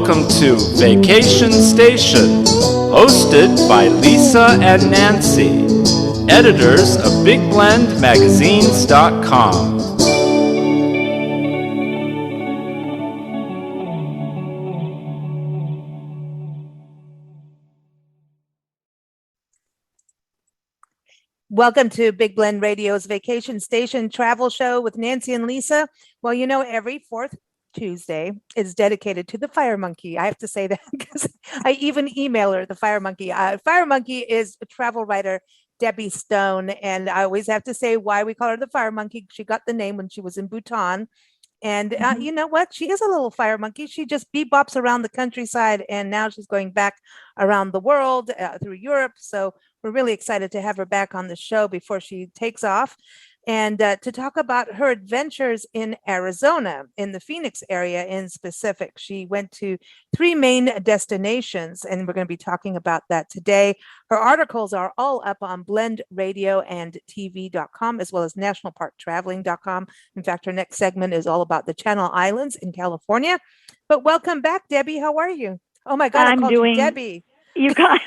Welcome to Vacation Station, hosted by Lisa and Nancy, editors of BigBlendMagazines.com. Welcome to Big Blend Radio's Vacation Station Travel Show with Nancy and Lisa. Well, you know, every fourth Tuesday is dedicated to the Fire Monkey. I have to say that because I even email her the Fire Monkey. Fire Monkey is a travel writer, Debbie Stone, and I always have to say why we call her the Fire Monkey. She got the name when she was in Bhutan. And you know what? She is a little fire monkey. She just bebops around the countryside, and now she's going back around the world through Europe. So we're really excited to have her back on the show before she takes off, and to talk about her adventures in Arizona, in the Phoenix area in specific. She went to 3 main destinations, and we're going to be talking about that today. Her articles are all up on blendradio.tv.com, as well as nationalparktraveling.com. In fact, her next segment is all about the Channel Islands in California. But welcome back, Debbie. How are you? Oh my God, I called you Debbie. You got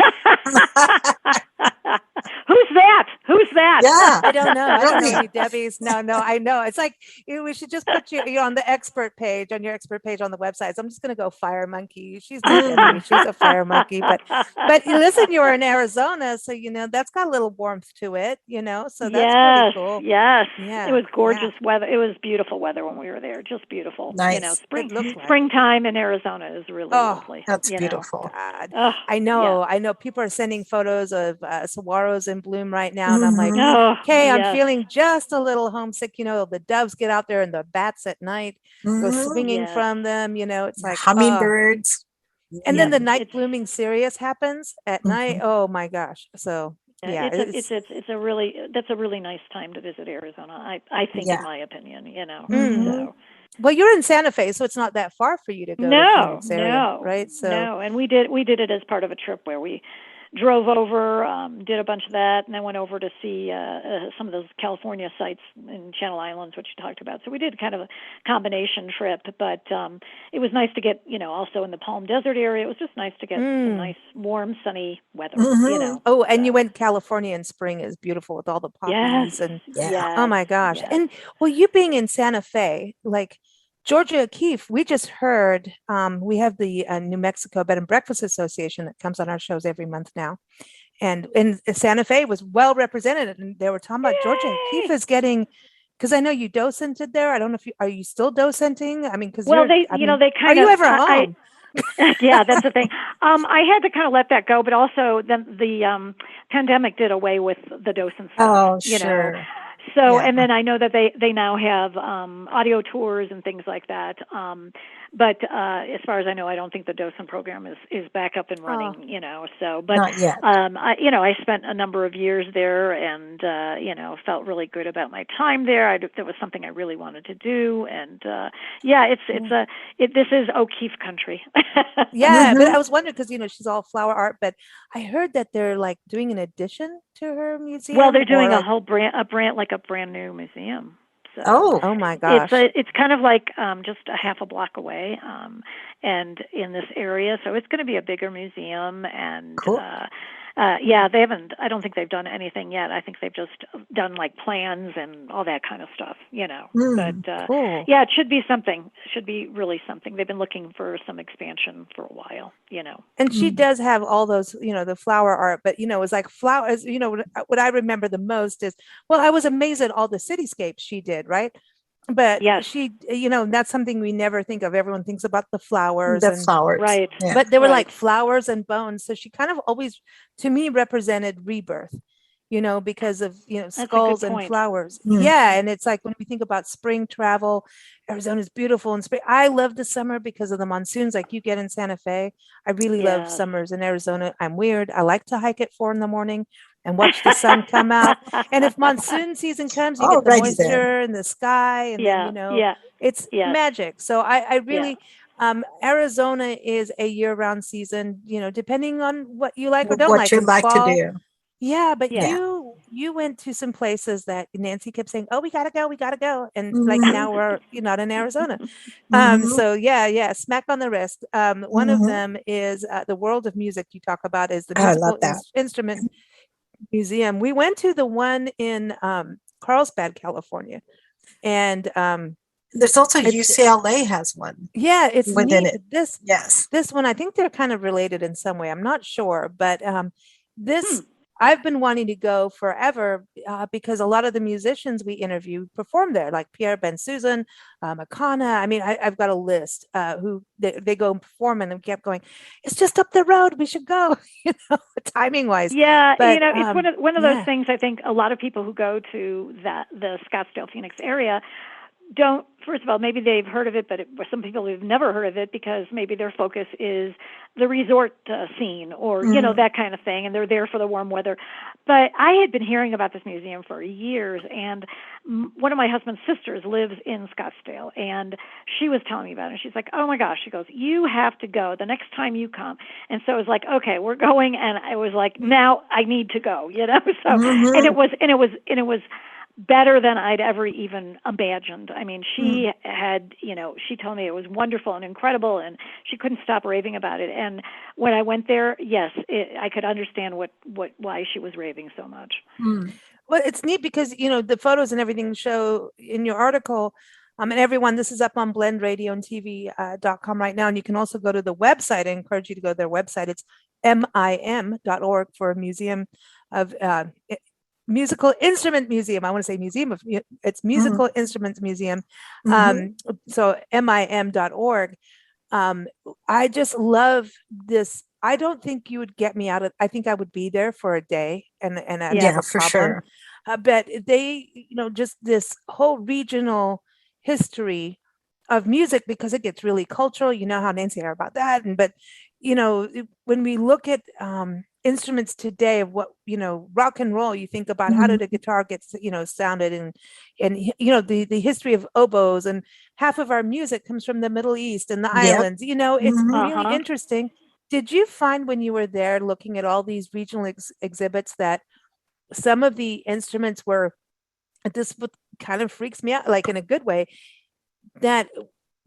Who's that? Who's that? Yeah, I don't know. I don't know any Debbies. No, I know. It's like we should just put you on the expert page, on your expert page on the website. So I'm just going to go Fire Monkey. She's not Debbie. She's a Fire Monkey. But listen, you were in Arizona, so you know that's got a little warmth to it. You know, so that's pretty cool. Yes, yeah. It was gorgeous weather. It was beautiful weather when we were there. Just beautiful. Nice. You know, springtime in Arizona is really lovely. That's beautiful. God. I know. Yeah. I know people are sending photos of saguaros in bloom right now, and I'm like, okay, I'm feeling just a little homesick. You know, the doves get out there and the bats at night go swinging from them. You know, it's like hummingbirds. And then the night blooming cereus happens at night. Oh my gosh! So yeah, that's a really nice time to visit Arizona. I think, in my opinion, you know. So. Well, you're in Santa Fe, so it's not that far for you to go to the Phoenix area, right? So and we did it as part of a trip where we drove over, did a bunch of that, and then went over to see some of those California sites in Channel Islands, which you talked about. So we did kind of a combination trip, but it was nice to get, you know, also in the Palm Desert area. It was just nice to get some nice, warm, sunny weather, you know. Oh, and you went California in spring is beautiful with all the poppies and oh my gosh. Yes. And well, you being in Santa Fe, like Georgia O'Keeffe, we just heard, we have the New Mexico Bed and Breakfast Association that comes on our shows every month now. And Santa Fe was well represented. And they were talking about Georgia O'Keeffe is getting, because I know you docented there. I don't know if are you still docenting? I mean, because they kind of, are you ever home? Yeah, that's the thing. I had to kind of let that go, but also then the pandemic did away with the docent stuff. Oh, you sure. know? So, and then I know that they now have audio tours and things like that. But as far as I know, I don't think the docent program is back up and running, you know. So, but not yet. I spent a number of years there, and you know, felt really good about my time there. There was something I really wanted to do, and this is O'Keeffe country. Yeah, but I was wondering because you know she's all flower art, but I heard that they're like doing an addition to her museum. Well, they're doing a whole brand new museum. So oh my gosh! It's kind of like just a half a block away, and in this area, so it's going to be a bigger museum. And cool. They haven't. I don't think they've done anything yet. I think they've just done like plans and all that kind of stuff, you know. But cool. Yeah, it should be something. It should be really something. They've been looking for some expansion for a while, you know. And she does have all those, you know, the flower art, but you know, it's like flowers. You know, what I remember the most is, well, I was amazed at all the cityscapes she did, right? But she, you know, that's something we never think of. Everyone thinks about the flowers. Flowers. Right. Yeah. But they were like flowers and bones. So she kind of always, to me, represented rebirth, you know, because of, you know, skulls and flowers. Yeah. And it's like when we think about spring travel, Arizona's beautiful in spring. I love the summer because of the monsoons like you get in Santa Fe. I really love summers in Arizona. I'm weird. I like to hike at 4 a.m. and watch the sun come out. And if monsoon season comes, you get the moisture in the sky. And then, you know, it's magic. So I really, Arizona is a year-round season, you know, depending on what you like or don't like. What you like to do. Yeah, but you you went to some places that Nancy kept saying, "Oh, we gotta go, we gotta go," and like now you're not in Arizona. So yeah, smack on the wrist. One of them is the World of Music you talk about is the I love Musical that. Instrument Museum. We went to the one in Carlsbad, California, and There's also It's- UCLA has one yeah, it's within neat. it. This Yes. this one, I think they're kind of related in some way. I'm not sure, but this I've been wanting to go forever because a lot of the musicians we interview perform there, like Pierre Ben Susan, Akana. I mean, I've got a list who they go and perform, and they kept going. It's just up the road. We should go. Timing wise. Yeah, But, it's one of those yeah. things. I think a lot of people who go to the Scottsdale, Phoenix area don't. First of all, maybe they've heard of it, but some people have never heard of it because maybe their focus is the resort scene or that kind of thing, and they're there for the warm weather. But I had been hearing about this museum for years, and one of my husband's sisters lives in Scottsdale, and she was telling me about it. And she's like, "Oh my gosh," she goes, "You have to go the next time you come." And so it was like, "Okay, we're going," and I was like, "Now I need to go," So and it was better than I'd ever even imagined. I mean, she had, she told me it was wonderful and incredible, and she couldn't stop raving about it. And when I went there, yes, I could understand why she was raving so much. Well, it's neat because, the photos and everything show in your article, and everyone, this is up on blendradioandtv.com right now. And you can also go to the website. I encourage you to go to their website. It's MIM.org for Museum of Musical Instrument Museum. I want to say it's Musical Instruments Museum. So MIM.org. I just love this. I don't think you would get me I think I would be there for a day and I'd have a for problem. sure. But they, just this whole regional history of music, because it gets really cultural. You know how Nancy and I are about that. But when we look at instruments today of what, rock and roll, you think about how did a guitar get, sounded and the history of oboes, and half of our music comes from the Middle East and the islands. It's really interesting. Did you find when you were there looking at all these regional exhibits that some of the instruments were, this kind of freaks me out, like in a good way, that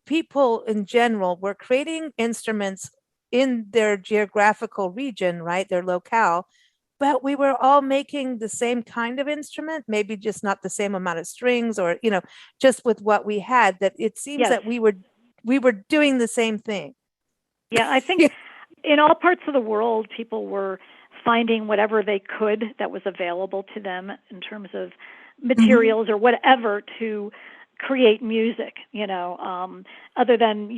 people in general were creating instruments in their geographical region, right? Their locale, but we were all making the same kind of instrument, maybe just not the same amount of strings or, just with what we had, that it seems that we were doing the same thing. Yeah, I think in all parts of the world, people were finding whatever they could that was available to them in terms of materials or whatever to create music, other than,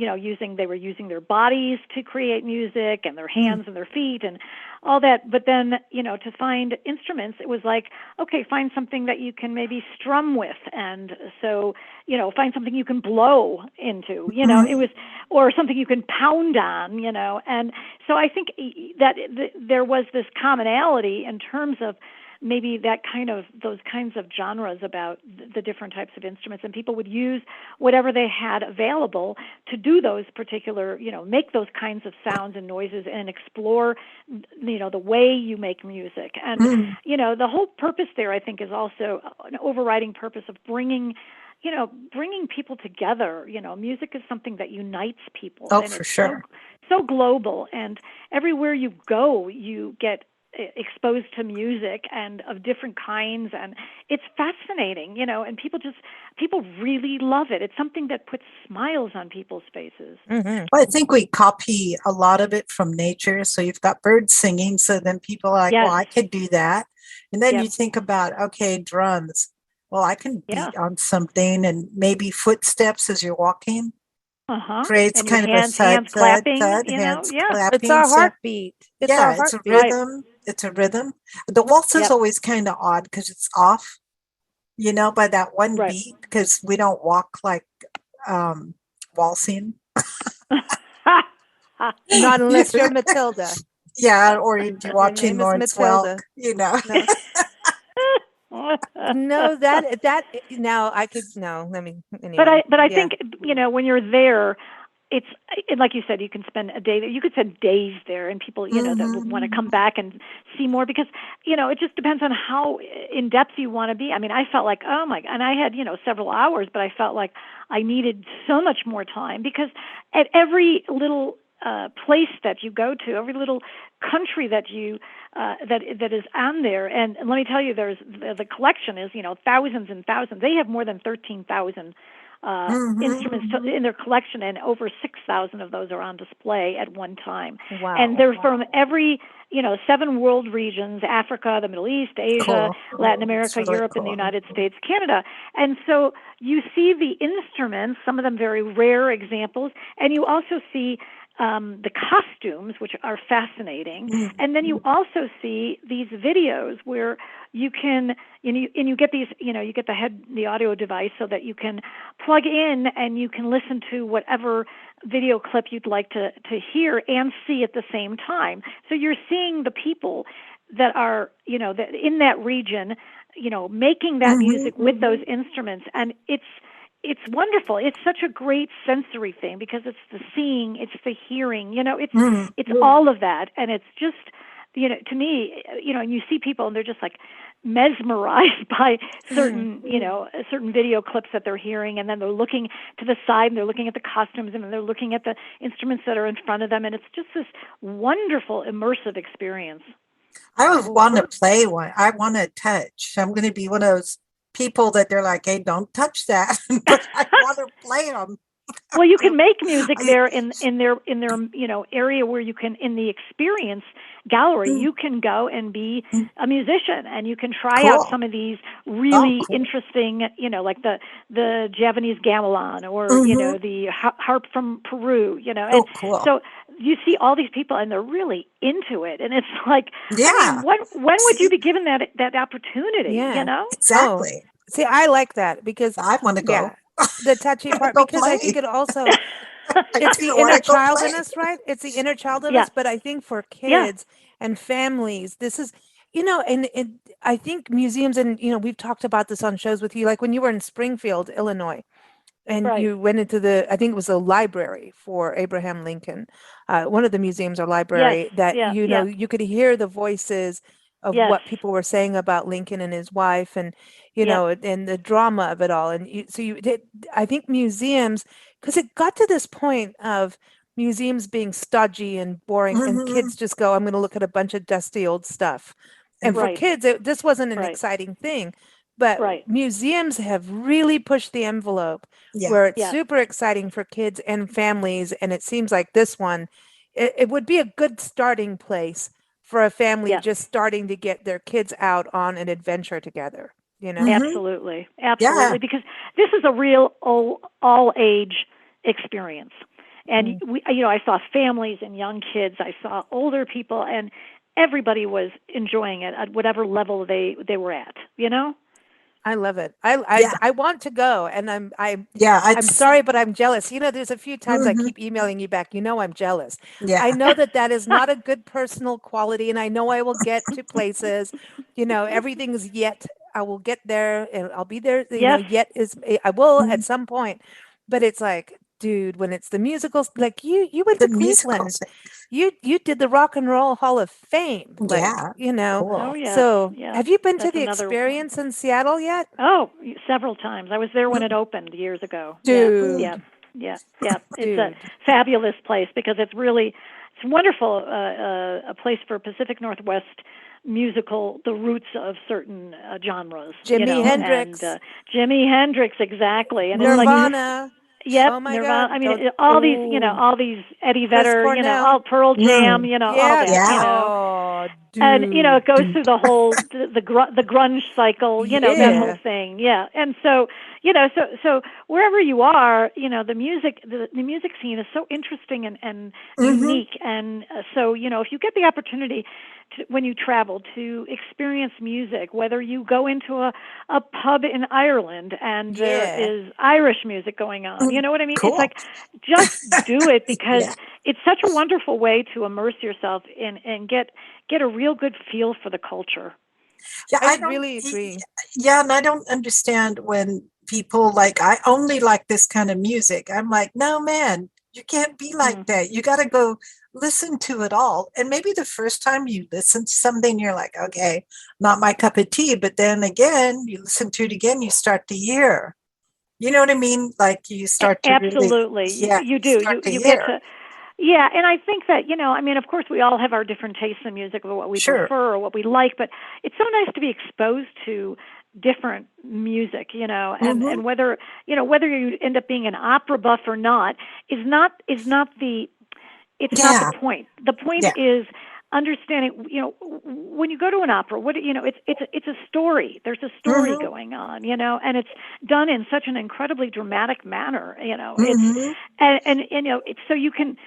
they were using their bodies to create music and their hands and their feet and all that. But then, to find instruments, it was like, okay, find something that you can maybe strum with. And so, find something you can blow into, it was, or something you can pound on, And so I think that there was this commonality in terms of maybe those kinds of genres about the different types of instruments, and people would use whatever they had available to do those particular, make those kinds of sounds and noises and explore, the way you make music. And, the whole purpose there, I think, is also an overriding purpose of bringing people together. Music is something that unites people. Oh, and for it's sure. So global, and everywhere you go, you get exposed to music and of different kinds, and it's fascinating, and people really love it. It's something that puts smiles on people's faces. Well, I think we copy a lot of it from nature. So you've got birds singing, so then people are like, well, I could do that. And then you think about, okay, drums. Well, I can beat on something, and maybe footsteps as you're walking. Creates and kind of hands, a thud, hands clapping, hands clapping. It's our heartbeat. It's our it's heartbeat. a rhythm. It's a rhythm. The waltz is always kind of odd because it's off, by that one beat, because we don't walk like waltzing. Not unless you're Matilda. Yeah, or you're watching Lawrence Welk, No, that now I could no. Let me. Anyway. But I think when you're there, it's like you said, you can spend a day there. You could spend days there, and people, that would want to come back and see more, because, it just depends on how in depth you want to be. I mean, I felt like, oh my, and I had, several hours, but I felt like I needed so much more time, because at every little place that you go to, every little country that you that is on there, and let me tell you, there's the collection is thousands and thousands. They have more than 13,000 instruments in their collection, and over 6,000 of those are on display at one time. Wow. And they're from every 7 world regions: Africa, the Middle East, Asia, Latin America, really Europe, and the cool. United States, Canada. And so you see the instruments, some of them very rare examples, and you also see the costumes, which are fascinating. And then you also see these videos where you can, and you get these, you get the audio device so that you can plug in and you can listen to whatever video clip you'd like to hear and see at the same time. So you're seeing the people that are, that in that region, making that music with those instruments. And it's wonderful. It's such a great sensory thing, because it's the seeing, it's the hearing, it's all of that. And it's just, to me, and you see people and they're just like mesmerized by certain, certain video clips that they're hearing. And then they're looking to the side and they're looking at the costumes and they're looking at the instruments that are in front of them. And it's just this wonderful, immersive experience. I would want to play one. I want to touch. I'm going to be one of those people that they're like, hey, don't touch that. But I want to play them. Well, you can make music there in their area where you can, in the experience gallery, you can go and be a musician, and you can try out some of these really interesting, like the Javanese gamelan, or the harp from Peru, and so you see all these people and they're really into it, and it's like, I mean, when would you be given that opportunity? Exactly. See, I like that, because I want to go. Yeah, the touchy part, because I think it also, it's the inner child in us, right? It's the inner child in us. But I think for kids and families, this is, and I think museums, and, we've talked about this on shows with you, like when you were in Springfield, Illinois, and you went into I think it was a library for Abraham Lincoln, one of the museums or library that, you could hear the voices of what people were saying about Lincoln and his wife, and, and the drama of it all. And I think museums, because it got to this point of museums being stodgy and boring, and kids just go, I'm going to look at a bunch of dusty old stuff. And for kids, this wasn't an exciting thing. But museums have really pushed the envelope where it's super exciting for kids and families. And it seems like this one, it would be a good starting place for a family just starting to get their kids out on an adventure together, Absolutely. Because this is a real all age experience. And I saw families and young kids, I saw older people, and everybody was enjoying it at whatever level they were at, I love it. I want to go, and I'm sorry, but I'm jealous. There's a few times I keep emailing you back. I'm jealous. I know that is not a good personal quality, and I know I will get to places. Everything is yet. I will get there, and I'll be there. Yet is I will at some point, but it's like, dude, when it's the musicals, like you went to Cleveland, you did the Rock and Roll Hall of Fame, Oh, yeah. So have you been to the Experience in Seattle yet? Oh, several times. I was there when it opened years ago. Dude. Yeah. It's a fabulous place, because it's wonderful, a place for Pacific Northwest musical, the roots of certain genres. Jimi Hendrix. And, Jimi Hendrix, exactly. And Nirvana. Yep, oh my Nirvana. God. I mean, all these Eddie Vedder, all Pearl Jam, all that, and it goes through the whole the grunge cycle, that whole thing, And so, so wherever you are, the music scene is so interesting and unique, and so if you get the opportunity when you travel to experience music, whether you go into a pub in Ireland and there is Irish music going on, you know what I mean? It's like, just do it, because it's such a wonderful way to immerse yourself in and get a real good feel for the culture. Yeah, I really agree. Yeah, and I don't understand when people like, I only like this kind of music. I'm like, no, man, You can't be like that. You got to go listen to it all. And maybe the first time you listen to something, you're like, okay, not my cup of tea. But then again, you listen to it again, you start to hear. You know what I mean? Like you start to really, Absolutely, yeah, you you do. start to You get hear. to. Yeah, and I think that, I mean, of course, we all have our different tastes in music, or what we Sure. prefer, or what we like, but it's so nice to be exposed to different music, Mm-hmm. and whether you end up being an opera buff or not is not the it's not the Yeah. point. The point Yeah. is understanding, when you go to an opera, it's a story. There's a story Mm-hmm. going on, and it's done in such an incredibly dramatic manner. It's Mm-hmm. and it's so you can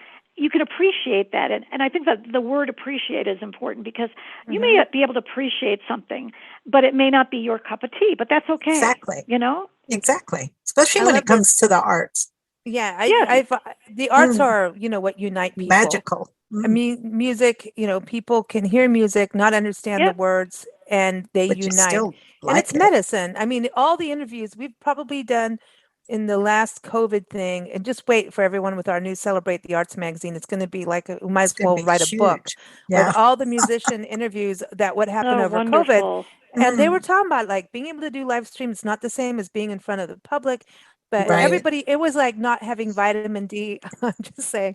appreciate that, and I think that the word appreciate is important, because you may Hmm. be able to appreciate something, but it may not be your cup of tea, but that's okay. Exactly. you know Exactly. Especially I when it love this. comes to the arts. Yeah, yes, the arts Mm. are, what unite people. Magical. I Mm. mean, music, people can hear music, not understand the yep, words, and they But you unite. still And like it's it. medicine. I mean, all the interviews we've probably done in the last COVID thing, and just wait for everyone with our new Celebrate the Arts magazine. It's going to be like, we might It's as going to well be write a book huge. of Yeah. all the musician interviews that what happened oh, over COVID. wonderful. And they were Mm. talking about like being able to do live streams, not the same as being in front of the public, but Right. everybody, it was like not having vitamin D. I'm just saying.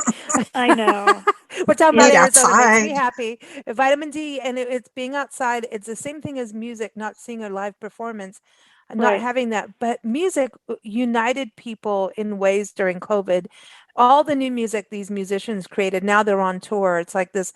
I know. We're talking about Be It's Arizona, makes me outside. happy. Vitamin D, and it's being outside. It's the same thing as music, not seeing a live performance, not right. having that. But music united people in ways during COVID. All the new music these musicians created, now they're on tour. It's like this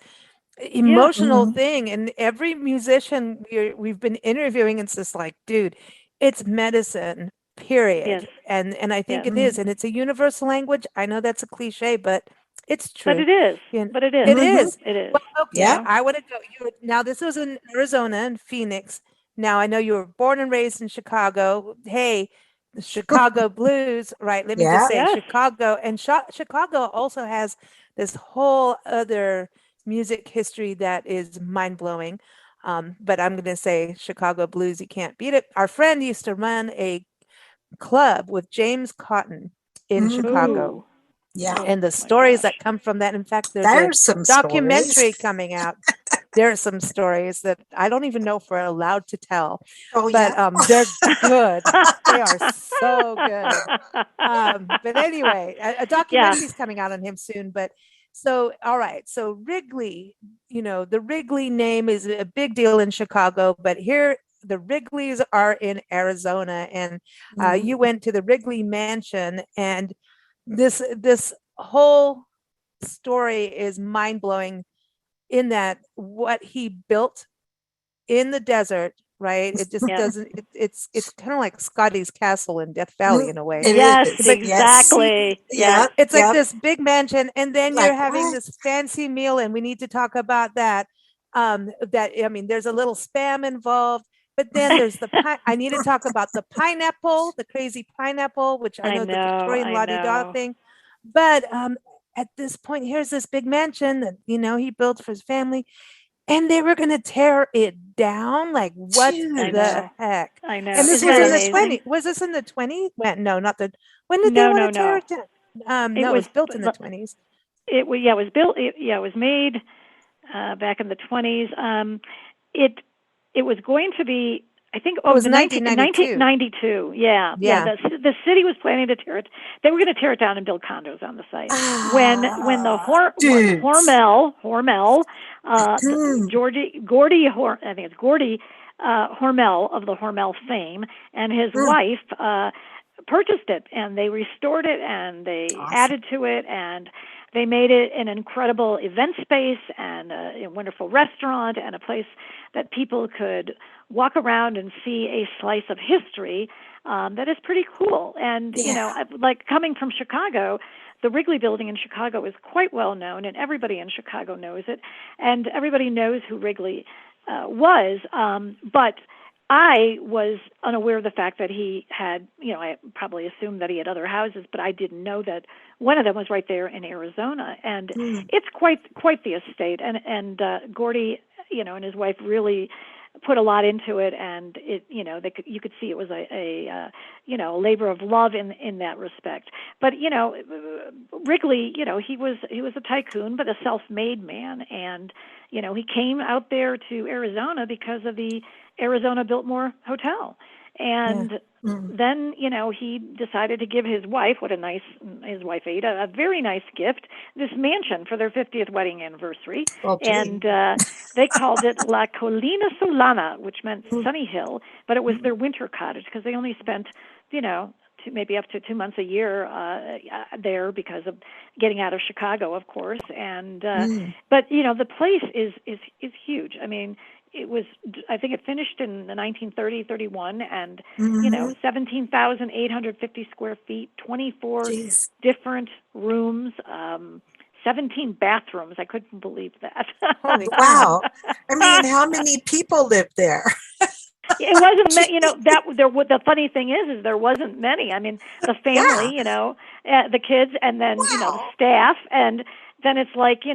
Yeah. emotional Mm. thing. And every musician we've been interviewing, it's just like, dude, it's medicine, Yes. period. And I think Yes. it Mm. is. And it's a universal language. I know that's a cliche, but it's But true. it is. You know, But it is. it Mm-hmm. is. It is. Well, okay. Yeah. Yeah. I want to go. Now, this was in Arizona and Phoenix. Now, I know you were born and raised in Chicago. Hey, the Chicago Blues, right? Let me just Yeah. say Yes. Chicago. And Chicago also has this whole other music history that is mind blowing. But I'm going to say Chicago Blues, you can't beat it. Our friend used to run a club with James Cotton in Mm-hmm. Chicago, Ooh. Yeah. and the Oh my stories gosh. that come from that. In fact, there's a There's some stories. documentary coming out. There are some stories that I don't even know if we're allowed to tell, Oh, yeah. but they're good. They are so good. But anyway, a yeah. documentary is coming out on him soon. But so, all right. So Wrigley, the Wrigley name is a big deal in Chicago, but here the Wrigleys are in Arizona, and you Mm. went to the Wrigley Mansion, and this whole story is mind blowing in that what he built in the desert, right? It just Yeah. doesn't. It's kind of like Scotty's castle in Death Valley Mm. in a way. It Yes, It's is. like Yes. exactly. Yes. Yep. it's like Yep. this big mansion, and then you're Like, having what? this fancy meal, and we need to talk about that. That I mean, there's a little spam involved, but then there's the pine. I need to talk about the pineapple, the crazy pineapple, which I I know the know. Victorian I la di da know. thing. But at this point, here's this big mansion that he built for his family, and they were going to tear it down. Like, what I Dude. the know. heck? I know. And this Isn't was that in the amazing? 20. Was this in the 20s? No, not the. When did they No, want no, to tear no. it down? It No, it was was built in the 20s. yeah, it was built. It was made back in the 20s. It it was going to be, I think, It oh, was the 1992. 1992. Yeah, yeah. Yeah. The city was planning to tear it. They were going to tear it down and build condos on the site. When the when Dudes. Hormel, Mm. I think it's Gordy Hormel of the Hormel fame, and his Mm. wife purchased it, and they restored it, and they Awesome. added to it, and they made it an incredible event space, and a wonderful restaurant, and a place that people could walk around and see a slice of history that is pretty cool. And, Yeah. like coming from Chicago, the Wrigley Building in Chicago is quite well known, and everybody in Chicago knows it, and everybody knows who Wrigley was. But I was unaware of the fact that he had, I probably assumed that he had other houses, but I didn't know that one of them was right there in Arizona, and Mm. it's quite the estate. And Gordy, and his wife really put a lot into it, and it, you could see it was a labor of love in that respect. But Wrigley, he was a tycoon, but a self-made man, and he came out there to Arizona because of the Arizona Biltmore Hotel. And then, he decided to give his wife, his wife Ada, a very nice gift, this mansion for their 50th wedding anniversary. And they called it La Colina Solana, which meant Sunny Hill, but it was their winter cottage because they only spent, maybe up to 2 months a year there because of getting out of Chicago, of course. And but the place is huge. I mean, I think it finished in the 1930-31, and 17,850 square feet, 24 different rooms, 17 bathrooms. I couldn't believe that. Holy wow! I mean, how many people lived there? It wasn't, the funny thing is there wasn't many. I mean, the family, the kids, and then the staff, and then it's like, to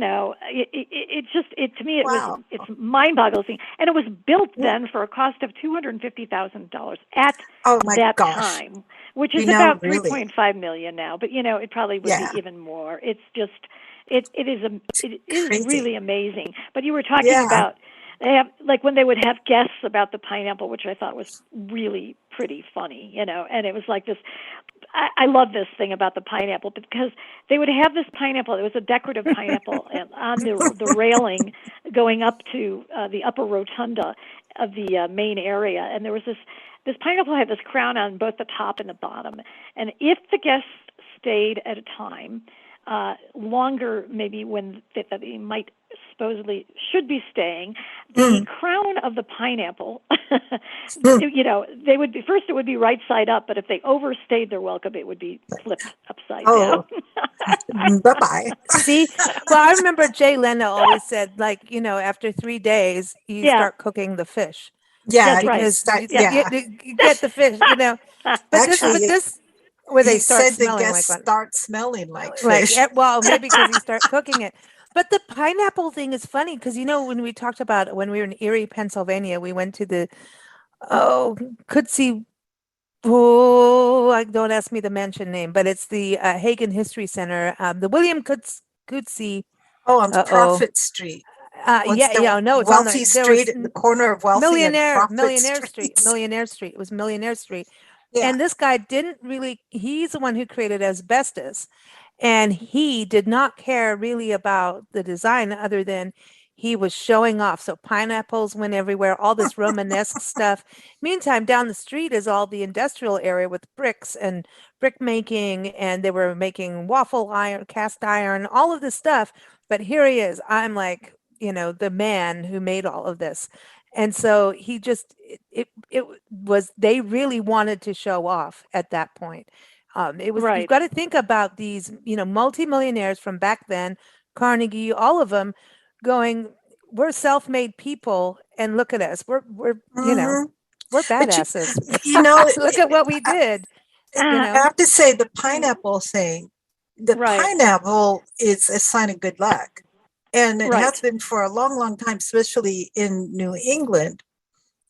me, it's mind-boggling. And it was built then for a cost of $250,000 at that time, which is about $3.5 million now. But, it probably would be even more. It's just, it is really amazing. But you were talking about, they have, like, when they would have guests about the pineapple, which I thought was really pretty funny, and it was like this. I love this thing about the pineapple because they would have this pineapple. It was a decorative pineapple on the railing going up to the upper rotunda of the main area, and there was this pineapple had this crown on both the top and the bottom. And if the guests stayed at a time longer, maybe when they might supposedly should be staying, the crown of the pineapple, they would be, first it would be right side up, but if they overstayed their welcome, it would be flipped upside down. Bye-bye. See, well, I remember Jay Leno always said, like, after 3 days, you start cooking the fish. Yeah, because right. you get the fish, But this where they start smelling like start smelling like fish. Well, maybe because you start cooking it. But the pineapple thing is funny because when we talked about when we were in Erie, Pennsylvania, we went to the Coetzee. Don't ask me the mansion name, but it's the Hagen History Center, the William Coetzee. On Prophet Street. No, it's Wealthy on the Street at the corner of Wealthy and Millionaire Street. Millionaire Street. It was Millionaire Street. Yeah. And this guy he's the one who created asbestos. And he did not care really about the design other than he was showing off. So pineapples went everywhere, all this Romanesque stuff. Meantime, down the street is all the industrial area with bricks and brick making. And they were making waffle iron, cast iron, all of this stuff. But here he is. I'm like, the man who made all of this. And so he just, they really wanted to show off at that point. It was, you've got to think about these, multimillionaires from back then, Carnegie, all of them going, we're self-made people and look at us. We're badasses. Look at what we did. I have to say the pineapple thing, pineapple is a sign of good luck. And it has been for a long, long time, especially in New England.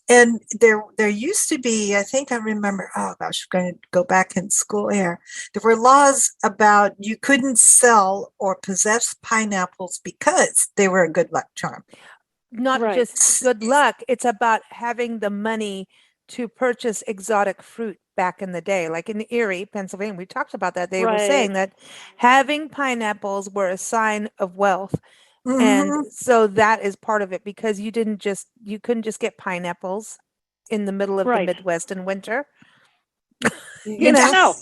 And there used to be, I think I remember, oh gosh, I'm going to go back in school here. There were laws about you couldn't sell or possess pineapples because they were a good luck charm. Not just good luck. It's about having the money to purchase exotic fruit back in the day. Like in Erie, Pennsylvania, we talked about that. They were saying that having pineapples were a sign of wealth. And so that is part of it because you couldn't just get pineapples in the middle of the Midwest in winter. No.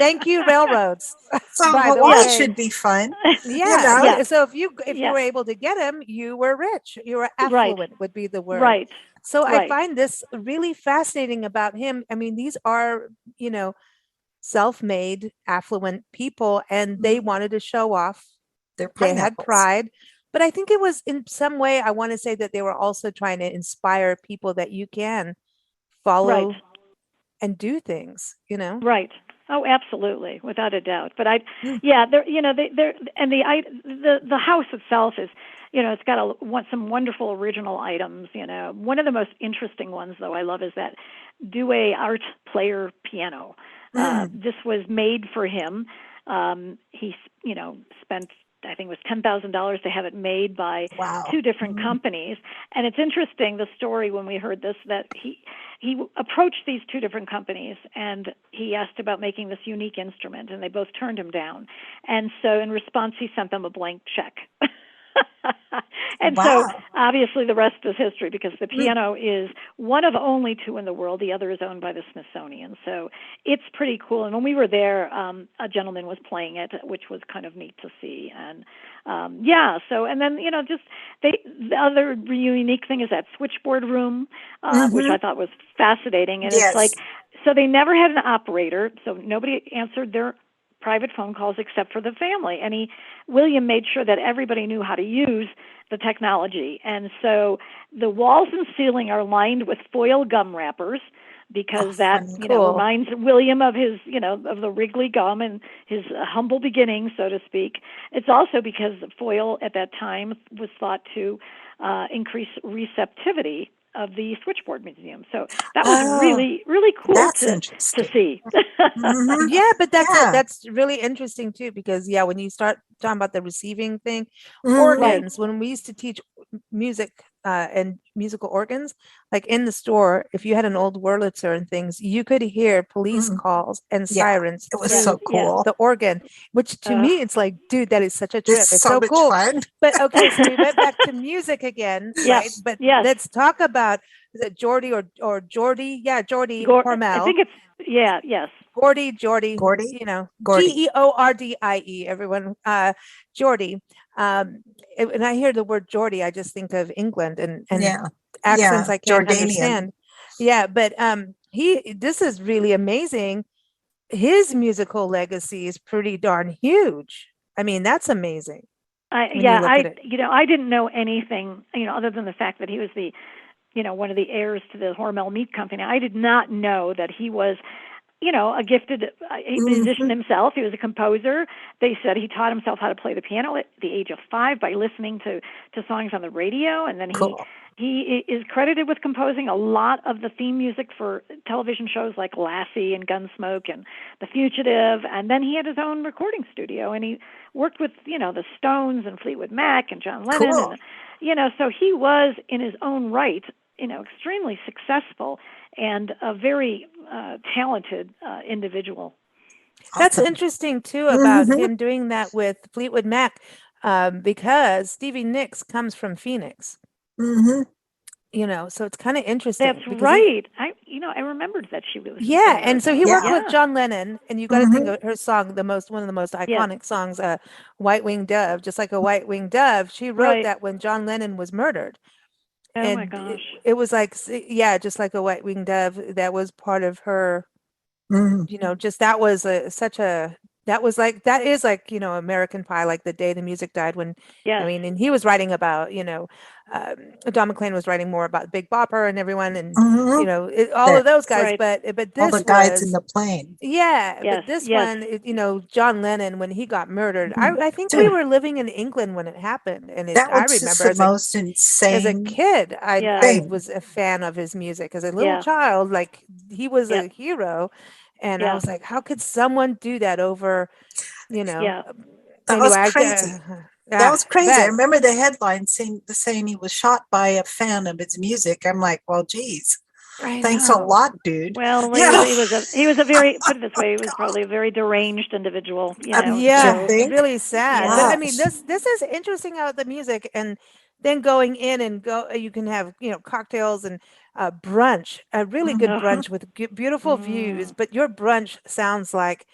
Thank you, railroads. So Hawaii should be fun. Yeah. So if you were able to get them, you were rich. You were affluent would be the word. Right. So I find this really fascinating about him. I mean, these are, self-made, affluent people, and they wanted to show off. They had pride, but I think it was in some way, I want to say that they were also trying to inspire people that you can follow and do things, Right. Oh, absolutely. Without a doubt. But they're, and the house itself is, it's got some wonderful original items. One of the most interesting ones, though, I love is that Dewey art player piano. This was made for him. He, spent, I think it was $10,000 to have it made by two different companies. And it's interesting, the story when we heard this, that he approached these two different companies and he asked about making this unique instrument, and they both turned him down. And so in response, he sent them a blank check. And so obviously the rest is history, because the piano is one of only two in the world. The other is owned by the Smithsonian. So it's pretty cool. And when we were there, a gentleman was playing it, which was kind of neat to see. And and then, the other unique thing is that switchboard room, which I thought was fascinating. And it's like, so they never had an operator, so nobody answered their private phone calls except for the family. And William made sure that everybody knew how to use the technology. And so the walls and ceiling are lined with foil gum wrappers, because that, reminds William of his, of the Wrigley gum and his humble beginnings, so to speak. It's also because foil at that time was thought to increase receptivity of the Switchboard Museum. So that was really, really cool to see. Yeah, but that's really interesting too, because when you start talking about the receiving thing, organs, when we used to teach music and musical organs, like in the store, if you had an old Wurlitzer and things, you could hear police calls and sirens. It was so cool. The organ, which to me, it's like, dude, that is such a trip. It's so much cool. Fun. But okay, so we went back to music again, right? But let's talk about, is it Geordie or Geordie? Yeah, Geordie Hormel. I think it's, yes. Geordie, Geordie. Geordie, everyone. Geordie. When I hear the word Geordie, I just think of England and accents I can't understand. Yeah, but this is really amazing. His musical legacy is pretty darn huge. I mean, that's amazing. I didn't know anything, other than the fact that he was the, one of the heirs to the Hormel Meat Company. I did not know that he was, a gifted musician himself. He was a composer. They said he taught himself how to play the piano at the age of 5 by listening to songs on the radio. And then he is credited with composing a lot of the theme music for television shows like Lassie and Gunsmoke and The Fugitive. And then he had his own recording studio, and he worked with, the Stones and Fleetwood Mac and John Lennon. And, so he was in his own right, extremely successful and a very talented individual. That's interesting too about him doing that with Fleetwood Mac, because Stevie Nicks comes from Phoenix. So it's kind of interesting. That's right. I remembered that she was. Yeah, and so he worked with John Lennon, and you got to think of her song, one of the most iconic songs, "White Winged Dove." Just like a white winged dove, she wrote that when John Lennon was murdered. Oh my gosh! It was like, just like a white winged dove. That was part of her. Just that was that is like, American Pie, like the day the music died. When I mean, and he was writing about, Don McLean was writing more about Big Bopper and everyone, and all of those guys. But this all the guys in the plane. But this one, John Lennon, when he got murdered, I think we were living in England when it happened, and I remember the most insane. As a kid, I was a fan of his music. As a little child, like he was a hero. And I was like, how could someone do that over, That was crazy. That was crazy. I remember the headline saying he was shot by a fan of his music. I'm like, well, geez. Thanks a lot, dude. Well, he was a very, put it this way, he was probably a very deranged individual. It's really sad. But I mean, this is interesting about the music, and then going in and you can have, cocktails and brunch, a really good brunch with beautiful views. But your brunch sounds like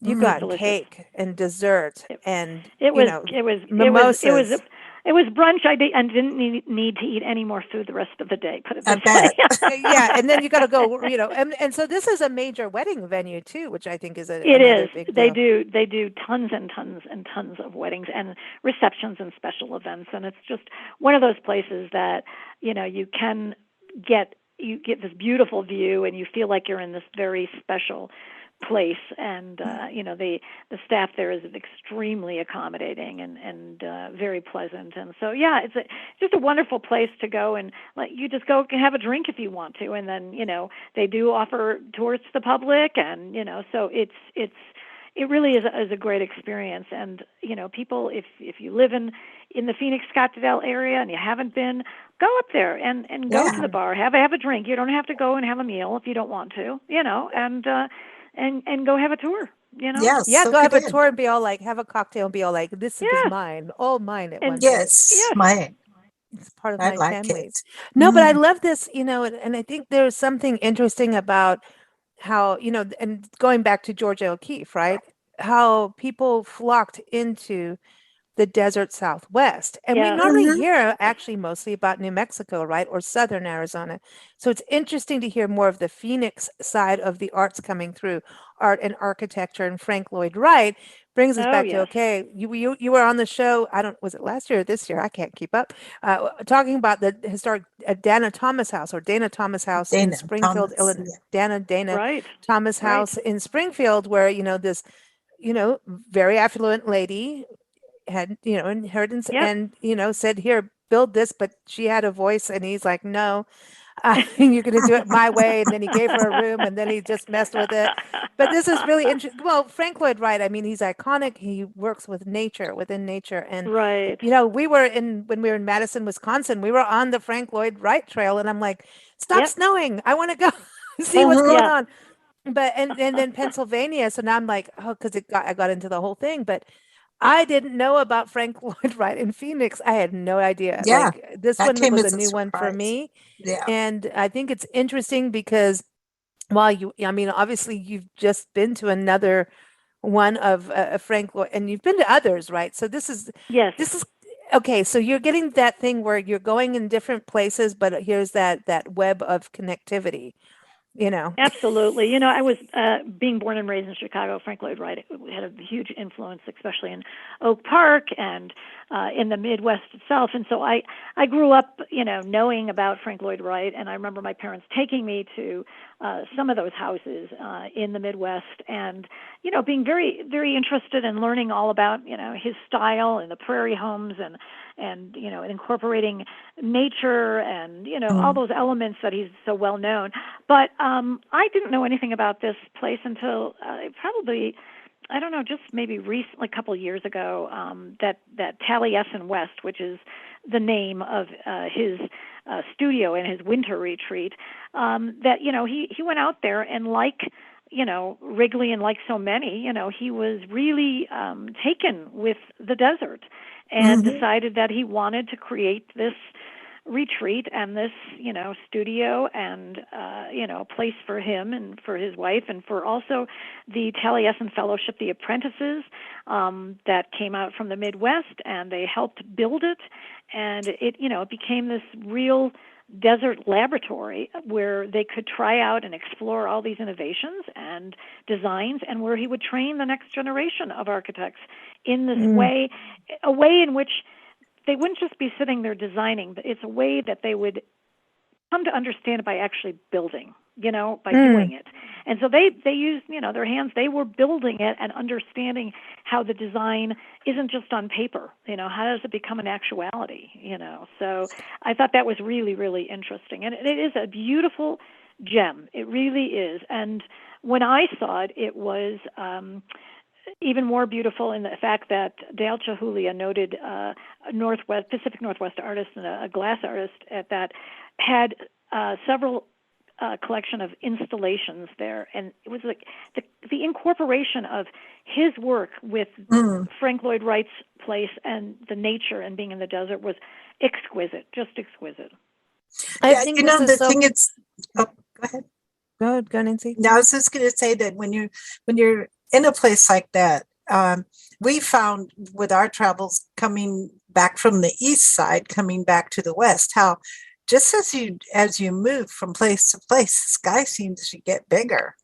you got delicious cake and dessert, and mimosas. It was brunch. I didn't need to eat any more food the rest of the day. Put it this way. And then you got to go, and so this is a major wedding venue too, which I think is it is. Big deal. They do tons and tons and tons of weddings and receptions and special events, and it's just one of those places that you get this beautiful view, and you feel like you're in this very special place, and the staff there is extremely accommodating and very pleasant, and so it's just a wonderful place to go, and you just go and have a drink if you want to, and then they do offer tours to the public, and so it really is a great experience. And people, if you live in the Phoenix Scottsdale area and you haven't been, go up there and go to the bar, have a drink. You don't have to go and have a meal if you don't want to, and go have a tour. Yes, so go have a good. tour and be all like, have a cocktail and be all like, this is mine, all mine at one point. Yes, mine. It's part of I my like family. it. No, but I love this, and I think there's something interesting about how, and going back to Georgia O'Keeffe, right? How people flocked into the desert Southwest. And we normally hear actually mostly about New Mexico, right? Or Southern Arizona. So it's interesting to hear more of the Phoenix side of the arts coming through, art and architecture. And Frank-Lloyd-Wright brings us back to, okay, you were on the show, was it last year or this year? I can't keep up. Talking about the historic Dana Thomas House in Springfield, Illinois. Dana Thomas House in Springfield, where, this, very affluent lady had, inheritance and, said, here, build this, but she had a voice and he's like, no, you're going to do it my way. And then he gave her a room and then he just messed with it. But this is really interesting. Well, Frank-Lloyd-Wright, I mean, he's iconic. He works within nature. And, when we were in Madison, Wisconsin, we were on the Frank-Lloyd-Wright trail and I'm like, stop snowing. I want to go see what's going on. But, and then Pennsylvania. So now I'm like, cause I got into the whole thing, but I didn't know about Frank-Lloyd-Wright in Phoenix. I had no idea. Yeah, this one was a new one for me. Yeah. And I think it's interesting because obviously you've just been to another one of Frank Lloyd, and you've been to others, right? So this is okay. So you're getting that thing where you're going in different places, but here's that web of connectivity. Absolutely. I was being born and raised in Chicago. Frank-Lloyd-Wright had a huge influence, especially in Oak Park and in the Midwest itself. And so I grew up, knowing about Frank-Lloyd-Wright. And I remember my parents taking me to some of those houses in the Midwest and, being very, very interested in learning all about, his style and the prairie homes and incorporating nature and, all those elements that he's so well known. But I didn't know anything about this place until probably, I don't know, just maybe recently, a couple of years ago, that Taliesin-West, which is the name of his studio and his winter retreat, that, he went out there and Wrigley and like so many, he was really taken with the desert and decided that he wanted to create this retreat and this, studio and, place for him and for his wife and for also the Taliesin Fellowship, the apprentices that came out from the Midwest, and they helped build it. And it became this real desert laboratory where they could try out and explore all these innovations and designs, and where he would train the next generation of architects in this way, a way in which they wouldn't just be sitting there designing, but it's a way that they would come to understand it by actually building, by doing it. And so they used, their hands. They were building it and understanding how the design isn't just on paper. How does it become an actuality? So I thought that was really, really interesting. And it is a beautiful gem. It really is. And when I saw it, it was even more beautiful in the fact that Dale-Chihuly, a noted Pacific Northwest artist and a glass artist at that, had several collection of installations there, and it was like the incorporation of his work with Frank-Lloyd-Wright's place and the nature and being in the desert was exquisite, just exquisite. I think the thing is, go ahead. Go, Nancy. No, I was just going to say that when you're in a place like that, we found with our travels coming back from the east side, coming back to the west, how just as you move from place to place, the sky seems to get bigger.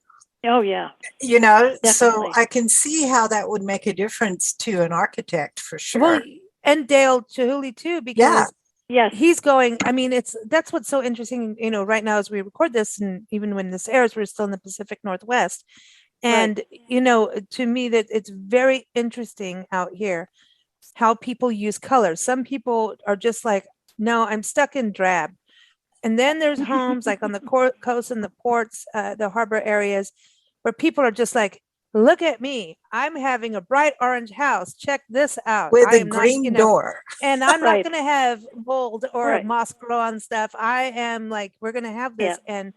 Oh yeah. Definitely. So I can see how that would make a difference to an architect for sure. Well, and Dale-Chihuly too, because he's going, that's what's so interesting, right now as we record this, and even when this airs, we're still in the Pacific Northwest. And, to me that it's very interesting out here how people use color. Some people are just like, no, I'm stuck in drab. And then there's homes like on the coast and the ports, the harbor areas, where people are just like, look at me. I'm having a bright orange house. Check this out. With I a am green not, door. and I'm not Right. going to have mold or Right. moss grow on stuff. I am like, we're going to have this. And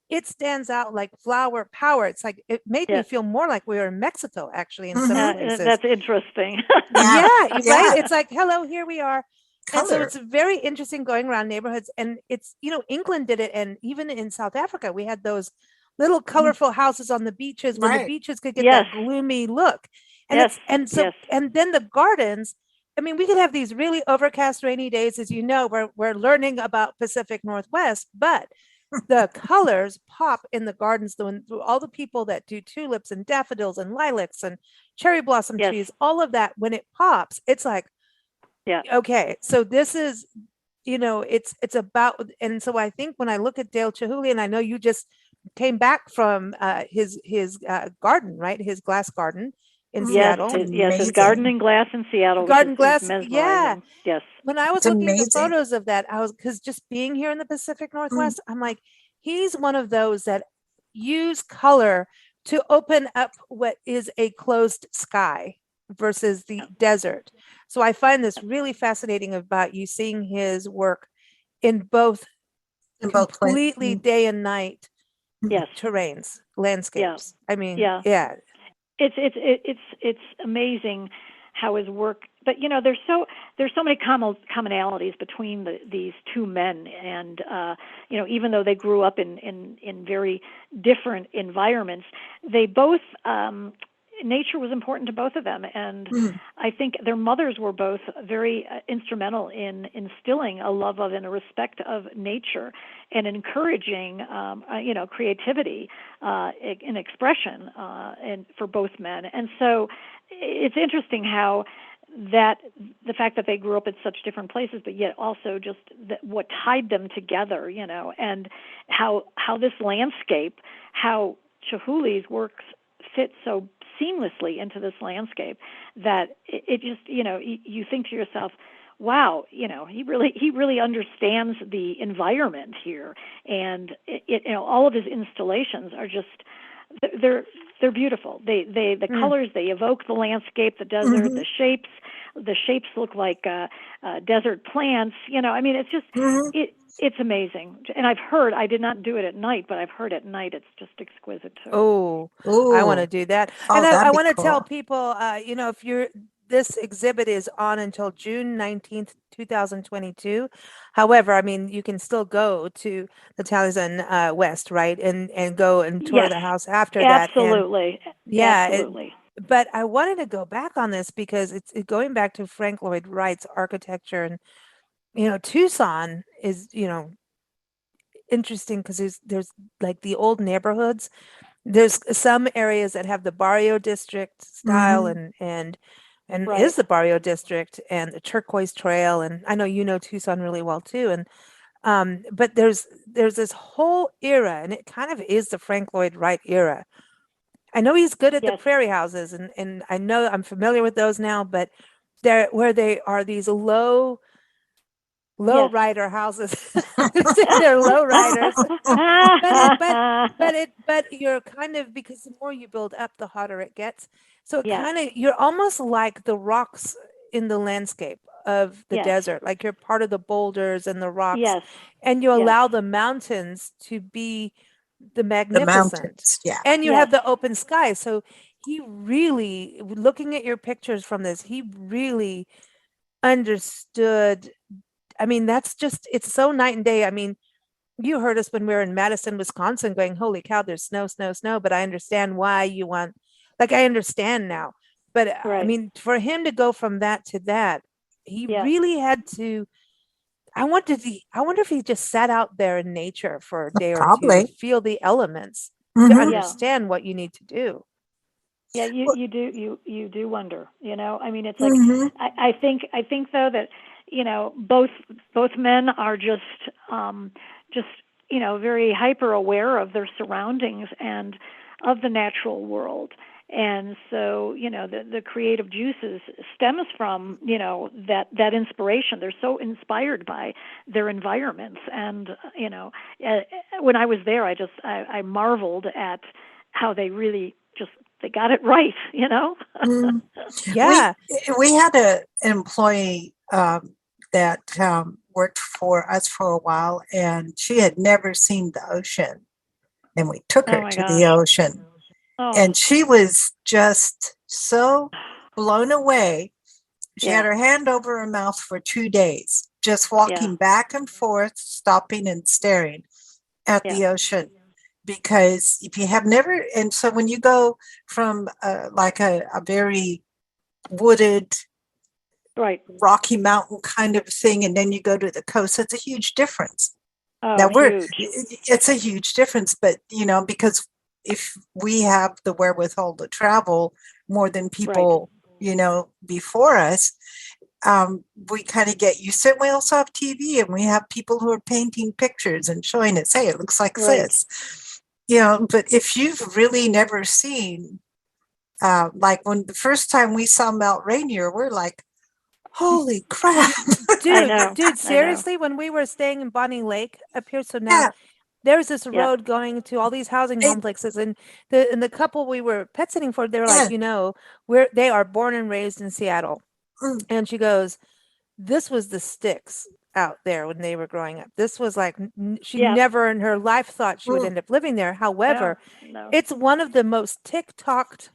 it stands out like flower power. It's like, it made me feel more like we were in Mexico, actually, in some places. That's interesting. Yeah, Yeah. right. It's like, hello, here we are. And so Color. it's very interesting going around neighborhoods. And it's, England did it. And even in South Africa, we had those little colorful houses on the beaches when the Right. beaches could get Yes. that gloomy look. And Yes, it's, and so, yes. and then the gardens, I mean, we could have these really overcast rainy days, as you know, we're learning about Pacific Northwest, but the colors pop in the gardens. All the people that do tulips and daffodils and lilacs and cherry blossom Yes. trees, all of that, when it pops, it's like, Yeah. okay, so this is, it's about, and so I think when I look at Dale-Chihuly, and I know you just came back from his garden, right? His glass garden in Yes, Seattle. his garden and glass in Seattle. Garden which is glass, mesmerizing. yeah. Yes. When I was It's looking at the amazing. photos of that, because just being here in the Pacific Northwest, I'm like, he's one of those that use color to open up what is a closed sky versus the desert. So I find this really fascinating about you seeing his work in both completely day and night Yes. terrains, landscapes. I mean, Yeah. yeah. It's amazing how his work, but there's so many commonalities between these two men, and even though they grew up in very different environments, they both nature was important to both of them, and I think their mothers were both very instrumental in instilling a love of and a respect of nature and encouraging creativity and expression and for both men. And so it's interesting how that the fact that they grew up in such different places, but yet also just what tied them together, and how this landscape, how Chihuly's works fit so seamlessly into this landscape that it just, you think to yourself, wow, he really understands the environment here, and all of his installations are just, they're beautiful. The colors, they evoke the landscape, the desert, the shapes look like desert plants. It's just it's amazing. And I did not do it at night, but I've heard at night it's just exquisite too. Oh, I want to do that. And I want to tell people, this exhibit is on until June 19th, 2022. However, I mean, you can still go to the Taliesin-West, right? And go and tour the house after that. Absolutely. Yeah. Absolutely. But I wanted to go back on this because it's going back to Frank-Lloyd-Wright's architecture, and, Tucson is, interesting because there's like the old neighborhoods. There's some areas that have the barrio district style and Right. is the barrio district and the turquoise trail. And I know Tucson really well too. And but there's this whole era, and it kind of is the Frank-Lloyd-Wright era. I know he's good at the prairie houses, and I know I'm familiar with those now, but where they are these low rider houses. They're low riders. but you're kind of, because the more you build up, the hotter it gets. So you're almost like the rocks in the landscape of the desert, like you're part of the boulders and the rocks, and you allow the mountains to be the magnificent, and you have the open sky. So he really, looking at your pictures from this, he really understood. I mean, that's just, it's so night and day. I mean, you heard us when we were in Madison, Wisconsin, going, holy cow, there's snow, snow, snow. But I understand why you want, like, I understand now. But I mean, for him to go from that to that, he really had to, I wonder if he just sat out there in nature for a day or two to feel the elements, to understand what you need to do. Yeah, you do wonder, I mean, it's like, I think though that, both men are just very hyper aware of their surroundings, and of the natural world. And so, the creative juices stems from, that inspiration. They're so inspired by their environments. And, when I was there, I marveled at how they really they got it right, Mm. Yeah. We had an employee that worked for us for a while, and she had never seen the ocean. And we took her my to the gosh. ocean. Oh, And she was just so blown away. She had Yeah. her hand over her mouth for 2 days, just walking back and forth, stopping and staring at the ocean. Because if you have never, and so when you go from like a very wooded, right. rocky mountain kind of thing, and then you go to the coast, it's a huge difference. Oh, Now huge. it's a huge difference, but because if we have the wherewithal to travel more than people, before us, we kind of get used to it. We also have TV, and we have people who are painting pictures and showing us, hey, it looks like this. But if you've really never seen, like when the first time we saw Mount Rainier, we're like, holy crap. Dude, seriously, when we were staying in Bonnie Lake up here, so now there's this road going to all these housing complexes, and the couple we were pet sitting for, they were like, they are born and raised in Seattle. And she goes, this was the sticks out there when they were growing up. This was like, she never in her life thought she would end up living there. However, it's one of the most TikToked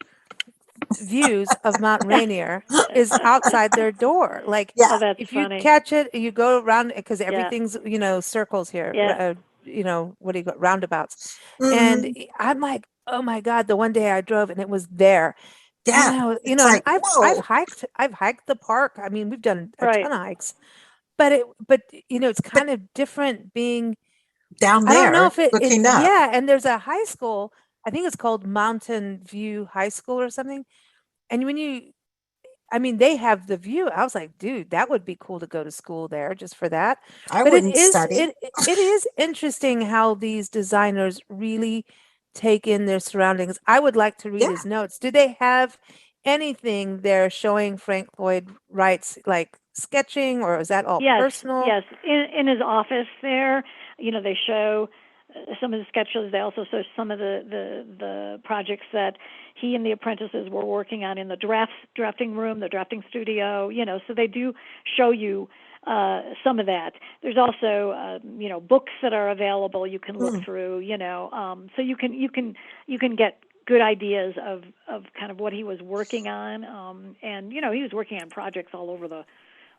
views of Mount Rainier is outside their door. Like, if you catch it, you go around, because everything's, circles here, what do you got, roundabouts. And I'm like, oh my God, the one day I drove and it was there. And like, I've hiked the park. I mean, we've done a ton of hikes, but it's kind of different being down I there don't know if looking up. Yeah. And there's a high school, I think it's called Mountain View High School or something. And they have the view. I was like, dude, that would be cool to go to school there just for that. I But wouldn't study. it is interesting how these designers really take in their surroundings. I would like to read his notes. Do they have anything there showing Frank-Lloyd-Wright's like sketching, or is that all personal? Yes. In his office there, they show some of the sketches. They also show some of the projects that he and the apprentices were working on in the drafting room, the drafting studio. So they do show you some of that. There's also books that are available you can look through. So you can get good ideas of kind of what he was working on. And he was working on projects all over the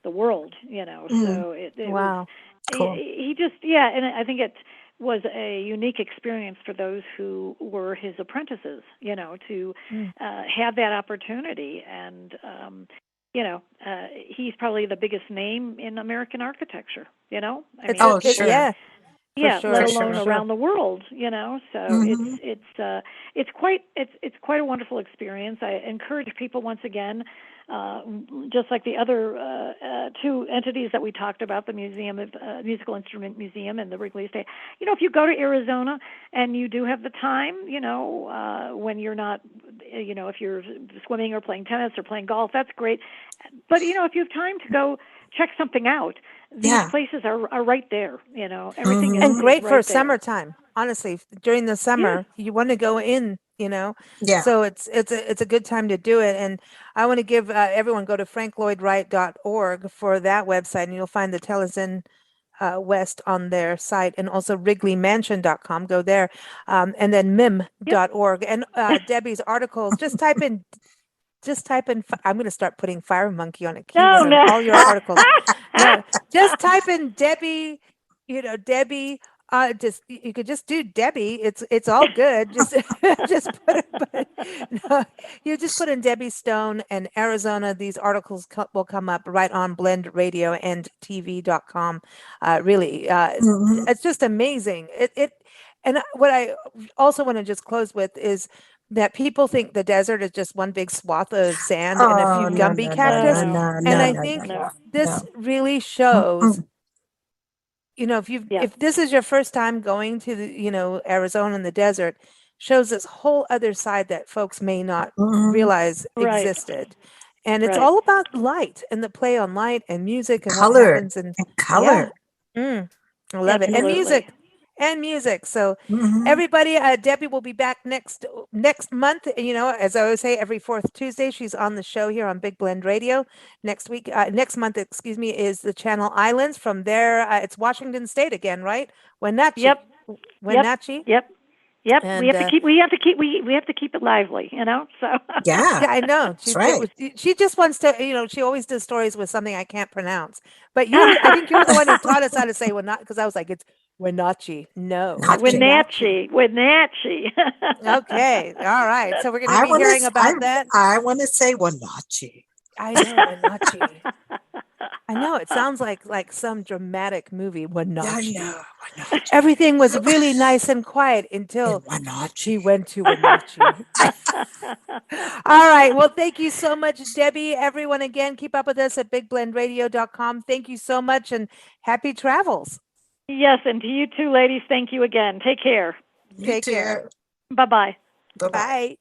world. So it wow. was, cool. He just and I think it was a unique experience for those who were his apprentices, to have that opportunity. And, he's probably the biggest name in American architecture, I mean, sure. Let alone sure. around the world, So it's quite a wonderful experience. I encourage people once again, just like the other two entities that we talked about, the Museum of Musical Instrument Museum and the Wrigley Estate. If you go to Arizona and you do have the time, when you're not, if you're swimming or playing tennis or playing golf, that's great. But if you have time to go check something out, these places are right there. Everything is and great right for there. summertime. Honestly, during the summer, you want to go in. So it's a good time to do it. And I want to give everyone, go to frank-lloyd-wright.org for that website, and you'll find the Taliesin-West on their site, and also Wrigley-Mansion.com. Go there, and then mim.org. And Debbie's articles. Just type in. I'm going to start putting Fire Monkey on a keyword on all your articles. No, just type in Debbie. Debbie. You could just do Debbie. It's all good. Just you just put in Debbie Stone and Arizona. These articles will come up right on blendradio-and-tv.com. Really, it's just amazing. And what I also want to just close with is that people think the desert is just one big swath of sand and a few Gumby cactus. And I think this really shows. If this is your first time going to the, Arizona in the desert, shows this whole other side that folks may not Mhm. realize Right. existed. And it's Right. all about light and the play on light and music and what Color happens. And and color. I love it. And Absolutely. music. And music. So Mhm. everybody, Debbie will be back next month. You know, as I always say, every fourth Tuesday, she's on the show here on Big Blend Radio. Next month, excuse me, is the Channel Islands. From there, it's Washington State again, right? Wenatchee. Yep. Wenatchee. Yep. Yep. And, we have to keep it lively, you know. So Yeah. yeah, I know. That's right. She just wants to, you know, she always does stories with something I can't pronounce. But I think you're the one who taught us how to say Wenatchee, because I was like, it's Wenatchee. No. it's Wenatchee. Wenatchee. Okay. All right. So we're going to I be want hearing to. about that. I want to say Wenatchee. I know, Wenatchee. I know. It sounds like some dramatic movie, Yeah, I Wenatchee. know. Wenatchee. Everything was really nice and quiet until she Wenatchee. went to Wenatchee. All right. Well, thank you so much, Debbie. Everyone, again, keep up with us at bigblendradio.com. Thank you so much and happy travels. Yes, and to you too, ladies. Thank you again. Take care. You Take too. care. Bye-bye. Bye-bye. Bye.